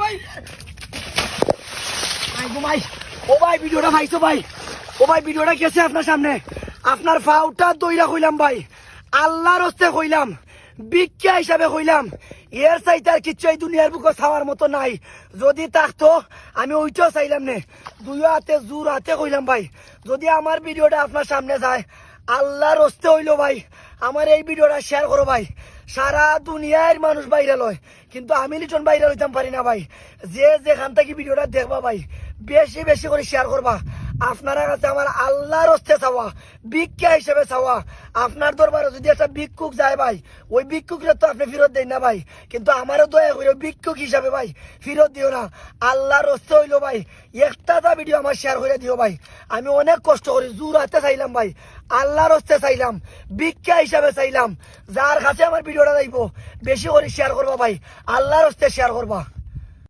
ভাই ঘুমাই। ও ভাই ভিডিওটা ভাইছো ভাই, ও ভাই ভিডিওটা গেছে আপনার সামনে, আপনার ফাউটা দইরা কইলাম ভাই, আল্লাহর হস্তে কইলাম, ভিক্ষা হিসাবে কইলাম, এর চাইতে আর কিচ্ছু এই দুনিয়ার বুকে ছাওয়ার মতো নাই। যদি থাকতো আমি ওইটাও চাইলাম নে, দুই হাতে জোর হাতে কইলাম ভাই, যদি আমার ভিডিওটা আপনার সামনে যায়, আল্লাহর হস্তে হইলো ভাই, আমার এই ভিডিওটা শেয়ার করো ভাই। সারা দুনিয়ার মানুষ বাইরে লয়, কিন্তু আমি লিটন বাইরে লইতাম পারি না ভাই। যে যেখান থেকে ভিডিওটা দেখবা ভাই, বেশি বেশি করে শেয়ার করবা। আপনার কাছে আমার আল্লাহর হস্তে চাওয়া, ভিক্ষা হিসেবে চাওয়া, আপনার দরবারে যদি একটা ভিক্ষুক যায় ভাই, ওই ভিক্ষুকরা তো আপনি ফেরত দেন না ভাই, কিন্তু আমারও দয়া করে ভিক্ষুক হিসাবে ভাই ফেরত দিও না। আল্লাহর হস্তে হইলো ভাই, একটা ভিডিও আমার শেয়ার করে দিও ভাই। আমি অনেক কষ্ট করি, জোর হাতে চাইলাম ভাই, আল্লাহর হস্তে চাইলাম, ভিক্ষা হিসাবে চাইলাম। যার কাছে আমার ভিডিওটা যাইব বেশি করে শেয়ার করবা ভাই, আল্লাহর হস্তে শেয়ার করবা।